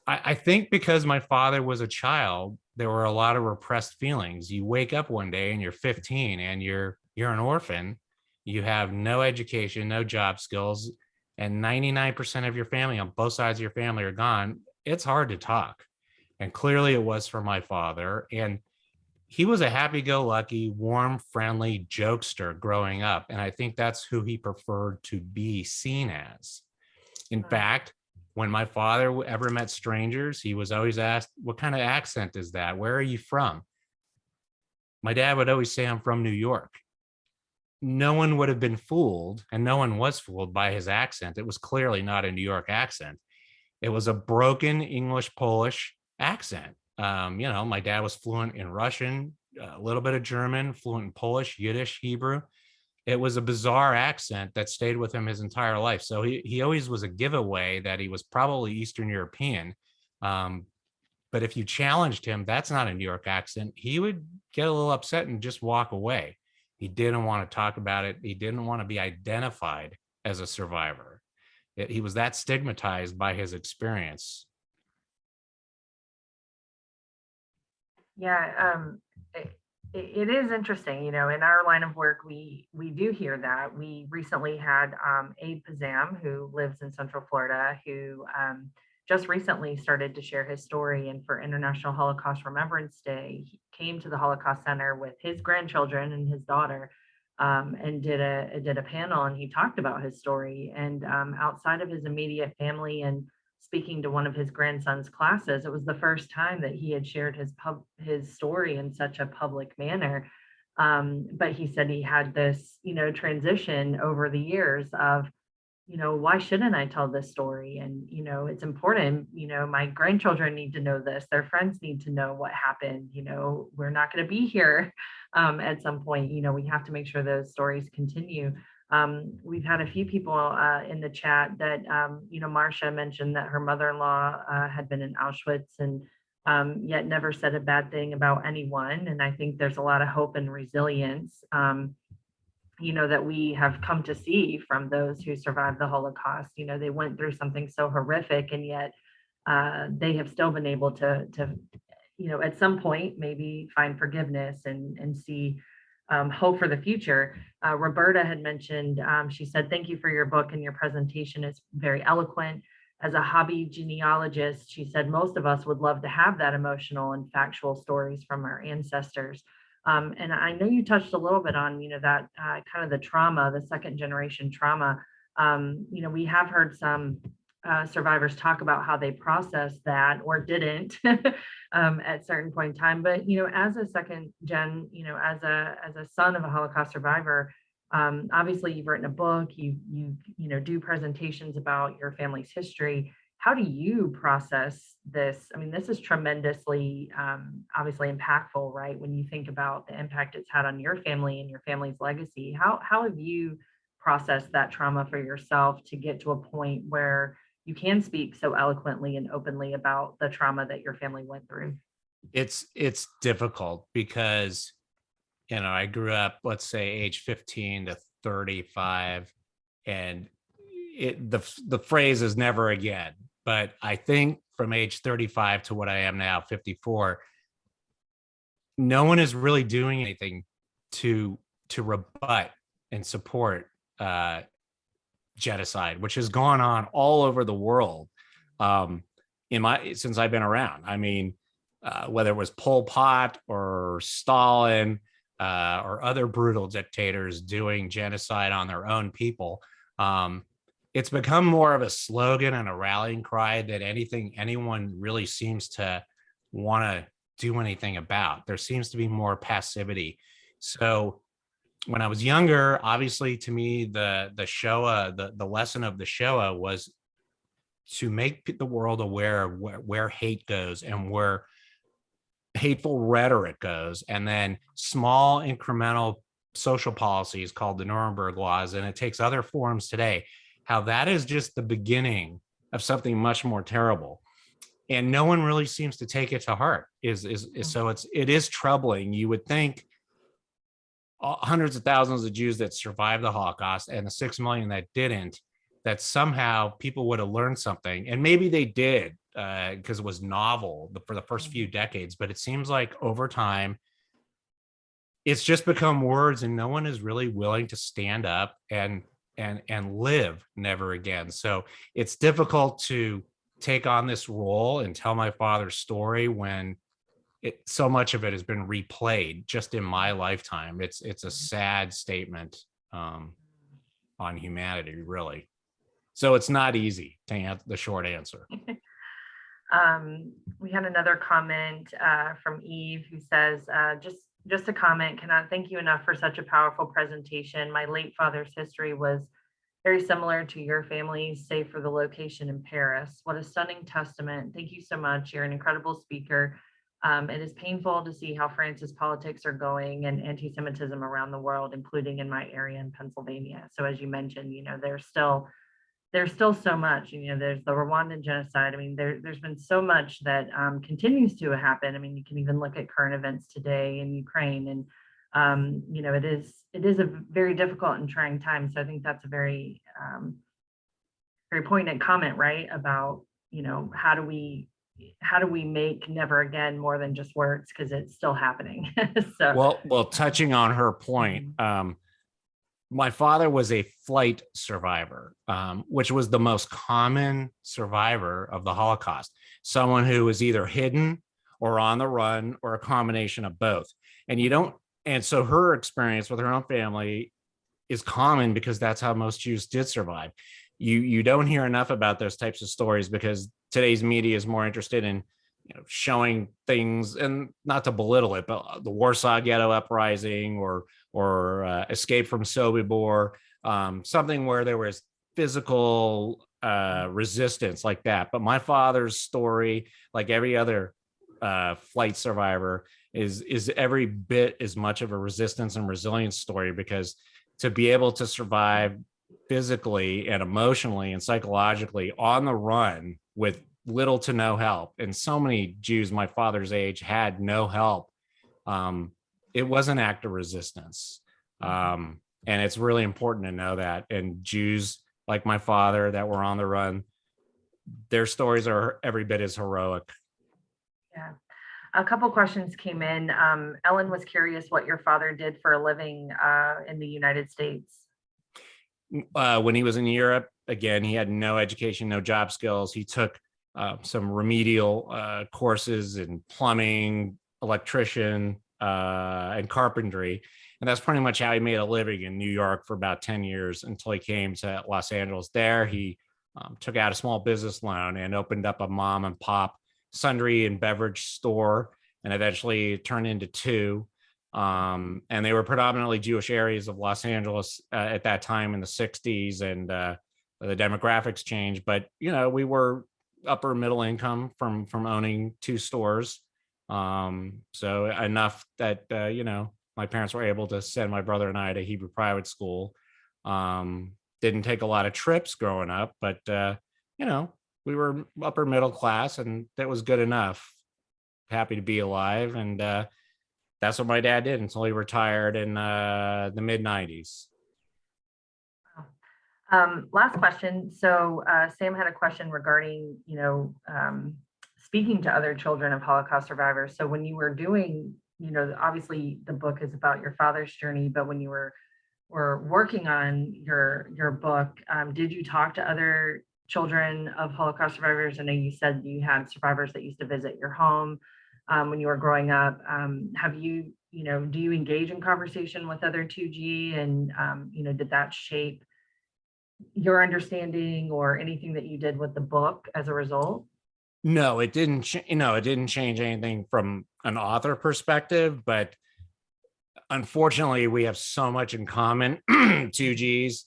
Speaker 2: I think because my father was a child, there were a lot of repressed feelings. You wake up one day and you're 15 and you're an orphan. You have no education, no job skills, and 99% of your family on both sides of your family are gone. It's hard to talk. And clearly it was for my father. And he was a happy-go-lucky, warm, friendly jokester growing up. And I think that's who he preferred to be seen as. In fact, when my father ever met strangers, he was always asked, what kind of accent is that? Where are you from? My dad would always say, I'm from New York. No one would have been fooled, and no one was fooled by his accent. It was clearly not a New York accent. It was a broken English Polish accent. My dad was fluent in Russian, a little bit of German, fluent in Polish, Yiddish, Hebrew. It was a bizarre accent that stayed with him his entire life. So he always was a giveaway that he was probably Eastern European. But if you challenged him, that's not a New York accent, he would get a little upset and just walk away. He didn't want to talk about it. He didn't want to be identified as a survivor. He was that stigmatized by his experience.
Speaker 1: Yeah, it is interesting, in our line of work, we do hear that. We recently had Abe Pazam, who lives in Central Florida, who just recently started to share his story. And for International Holocaust Remembrance Day, he came to the Holocaust Center with his grandchildren and his daughter, and did a panel, and he talked about his story. And outside of his immediate family and speaking to one of his grandson's classes, it was the first time that he had shared his story in such a public manner. But he said he had this, transition over the years of, why shouldn't I tell this story? And, it's important, my grandchildren need to know this. Their friends need to know what happened. We're not going to be here at some point. We have to make sure those stories continue. We've had a few people in the chat that, Marcia mentioned that her mother-in-law had been in Auschwitz and yet never said a bad thing about anyone. And I think there's a lot of hope and resilience, that we have come to see from those who survived the Holocaust. They went through something so horrific, and yet they have still been able to, at some point maybe find forgiveness and see hope for the future. Roberta had mentioned, she said, "Thank you for your book and your presentation. It's very eloquent. As a hobby genealogist," she said, "most of us would love to have that emotional and factual stories from our ancestors." And I know you touched a little bit on, that kind of the trauma, the second generation trauma. We have heard some survivors talk about how they processed that or didn't at certain point in time. But, as a second gen, as a son of a Holocaust survivor, obviously you've written a book, you do presentations about your family's history. How do you process this? I mean, this is tremendously, obviously impactful, right? When you think about the impact it's had on your family and your family's legacy, how have you processed that trauma for yourself to get to a point where you can speak so eloquently and openly about the trauma that your family went through?
Speaker 2: It's difficult because, I grew up, let's say age 15 to 35, and the phrase is never again. But I think from age 35 to what I am now, 54, no one is really doing anything to rebut and support genocide, which has gone on all over the world since I've been around. I mean, whether it was Pol Pot or Stalin or other brutal dictators doing genocide on their own people. It's become more of a slogan and a rallying cry than anyone really seems to want to do anything about. There seems to be more passivity. So when I was younger, obviously to me, the Shoah, the lesson of the Shoah was to make the world aware of where hate goes and where hateful rhetoric goes, and then small incremental social policies called the Nuremberg laws, and it takes other forms today, how that is just the beginning of something much more terrible. And no one really seems to take it to heart. So it is troubling. You would think hundreds of thousands of Jews that survived the Holocaust and the 6 million that didn't, that somehow people would have learned something. And maybe they did, because it was novel for the first few decades. But it seems like over time, it's just become words, and no one is really willing to stand up and live never again. So it's difficult to take on this role and tell my father's story when so much of it has been replayed just in my lifetime. It's a sad statement on humanity, really. So it's not easy to answer the short answer.
Speaker 1: We had another comment from Eve who says, just a comment, cannot thank you enough for such a powerful presentation. My late father's history was very similar to your family's, save for the location in Paris. What a stunning testament. Thank you so much. You're an incredible speaker. It is painful to see how France's politics are going and anti-Semitism around the world, including in my area in Pennsylvania. So as you mentioned, there's still so much. There's the Rwandan genocide. I mean, there's been so much that continues to happen. I mean, you can even look at current events today in Ukraine, and it is a very difficult and trying time. So I think that's a very very poignant comment, right? About, how do we make never again more than just words, because it's still happening. So
Speaker 2: Well, touching on her point, my father was a flight survivor, which was the most common survivor of the Holocaust. Someone who was either hidden or on the run, or a combination of both. And so her experience with her own family is common, because that's how most Jews did survive. You don't hear enough about those types of stories, because today's media is more interested in showing things, and not to belittle it, but the Warsaw Ghetto Uprising, or Escape from Sobibor, something where there was physical resistance like that. But my father's story, like every other flight survivor, is every bit as much of a resistance and resilience story, because to be able to survive physically and emotionally and psychologically on the run with little to no help, and so many Jews my father's age had no help, it was an act of resistance. And it's really important to know that. And Jews like my father that were on the run, their stories are every bit as heroic.
Speaker 1: yeah. A couple questions came in. Ellen was curious what your father did for a living in the United States.
Speaker 2: When he was in Europe, again, he had no education, no job skills. He took some remedial courses in plumbing, electrician, and carpentry. And that's pretty much how he made a living in New York for about 10 years, until he came to Los Angeles. There, he took out a small business loan and opened up a mom and pop sundry and beverage store, and eventually turned into two. And they were predominantly Jewish areas of Los Angeles at that time in the 60s, and the demographics changed. But, we were upper middle income from owning two stores. So enough that, my parents were able to send my brother and I to Hebrew private school. Didn't take a lot of trips growing up, but, we were upper middle class, and that was good enough. Happy to be alive. And that's what my dad did until he retired in the mid 90s.
Speaker 1: Last question. So Sam had a question regarding, speaking to other children of Holocaust survivors. So when you were doing, obviously the book is about your father's journey, but when you were working on your book, did you talk to other children of Holocaust survivors? I know you said you had survivors that used to visit your home when you were growing up. Have you, do you engage in conversation with other 2G, and, did that shape your understanding or anything that you did with the book as a result?
Speaker 2: No, it didn't. It didn't change anything from an author perspective, but unfortunately, we have so much in common. 2Gs.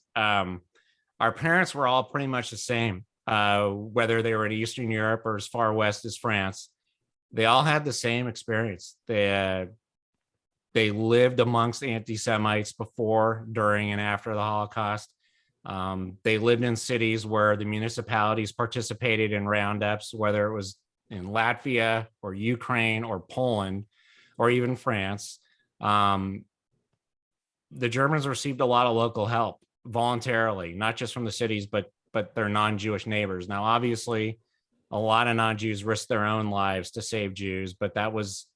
Speaker 2: Our parents were all pretty much the same, whether they were in Eastern Europe or as far west as France. They all had the same experience. They lived amongst anti-Semites before, during, and after the Holocaust. They lived in cities where the municipalities participated in roundups, whether it was in Latvia or Ukraine or Poland or even France. The Germans received a lot of local help voluntarily, not just from the cities, but their non-Jewish neighbors. Now, obviously, a lot of non-Jews risked their own lives to save Jews, but that was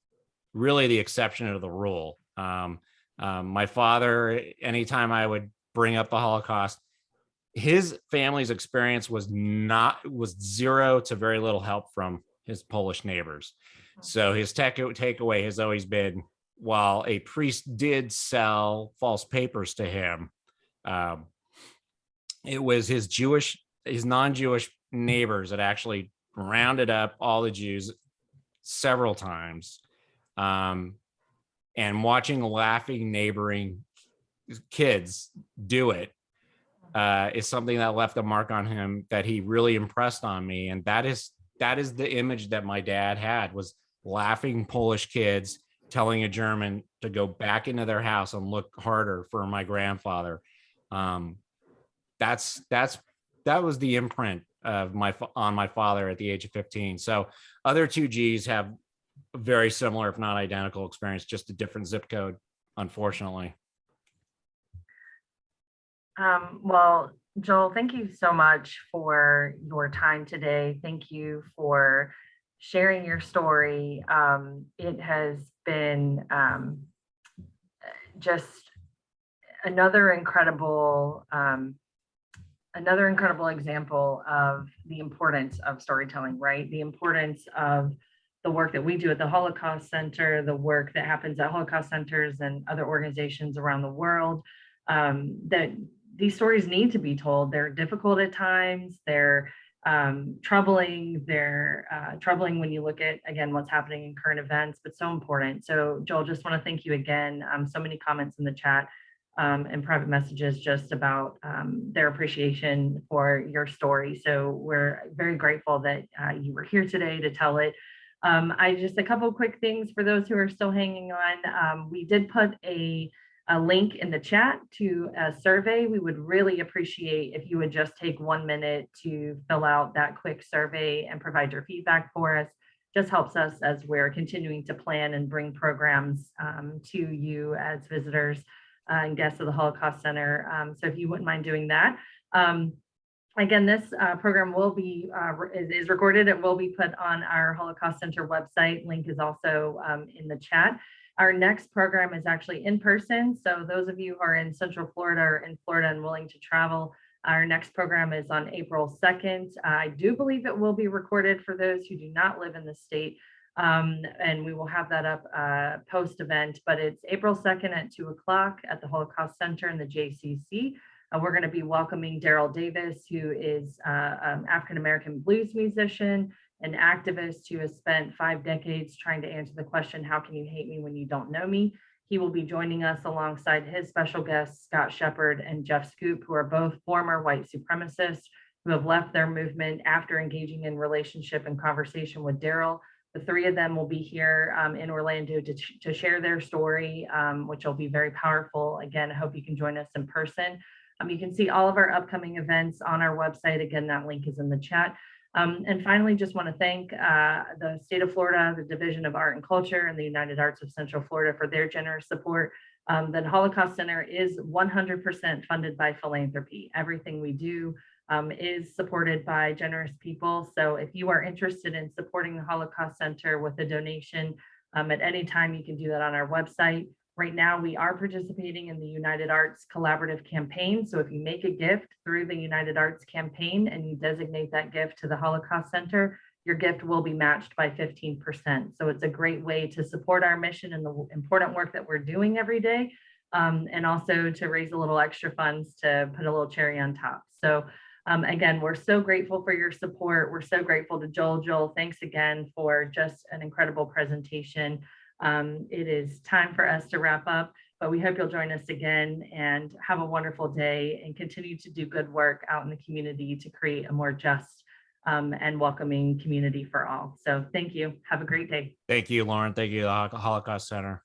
Speaker 2: really the exception to the rule. My father, anytime I would bring up the Holocaust, his family's experience was zero to very little help from his Polish neighbors. So his takeaway has always been, while a priest did sell false papers to him, it was his non-Jewish neighbors that actually rounded up all the Jews several times. And watching laughing neighboring kids do it is something that left a mark on him that he really impressed on me. And that is the image that my dad had, was laughing Polish kids telling a German to go back into their house and look harder for my grandfather. That was the imprint of on my father at the age of 15. So other 2Gs have a very similar, if not identical, experience, just a different zip code, unfortunately.
Speaker 1: Well, Joel, thank you so much for your time today. Thank you for sharing your story. It has been just another incredible example of the importance of storytelling, right? The importance of the work that we do at the Holocaust Center, the work that happens at Holocaust centers and other organizations around the world, that these stories need to be told. They're difficult at times. They're troubling. They're troubling when you look at, again, what's happening in current events, but so important. So Joel, just want to thank you again. So many comments in the chat and private messages just about their appreciation for your story. So we're very grateful that you were here today to tell it. A couple quick things for those who are still hanging on. We did put a link in the chat to a survey. We would really appreciate if you would just take 1 minute to fill out that quick survey and provide your feedback for us. Just helps us as we're continuing to plan and bring programs to you as visitors and guests of the Holocaust Center. So if you wouldn't mind doing that. Again, this program will be is recorded. It will be put on our Holocaust Center website. Link is also in the chat. Our next program is actually in person. So those of you who are in Central Florida or in Florida and willing to travel, our next program is on April 2nd. I do believe it will be recorded for those who do not live in the state. And we will have that up post event, but it's April 2nd at 2 o'clock at the Holocaust Center in the JCC. We're going to be welcoming Daryl Davis, who is an African-American blues musician, an activist who has spent 5 decades trying to answer the question, how can you hate me when you don't know me? He will be joining us alongside his special guests, Scott Shepard and Jeff Scoop, who are both former white supremacists who have left their movement after engaging in relationship and conversation with Daryl. The 3 of them will be here in Orlando to share their story, which will be very powerful. Again, I hope you can join us in person. You can see all of our upcoming events on our website. Again, that link is in the chat. And finally, just want to thank the state of Florida, the Division of Art and Culture, and the United Arts of Central Florida for their generous support. The Holocaust Center is 100% funded by philanthropy. Everything we do is supported by generous people. So if you are interested in supporting the Holocaust Center with a donation at any time, you can do that on our website. Right now, we are participating in the United Arts Collaborative Campaign. So if you make a gift through the United Arts campaign and you designate that gift to the Holocaust Center, your gift will be matched by 15%. So it's a great way to support our mission and the important work that we're doing every day, and also to raise a little extra funds to put a little cherry on top. So again, we're so grateful for your support. We're so grateful to Joel. Joel, thanks again for just an incredible presentation. It is time for us to wrap up, but we hope you'll join us again and have a wonderful day and continue to do good work out in the community to create a more just and welcoming community for all. So thank you. Have a great day.
Speaker 2: Thank you, Lauren. Thank you, the Holocaust Center.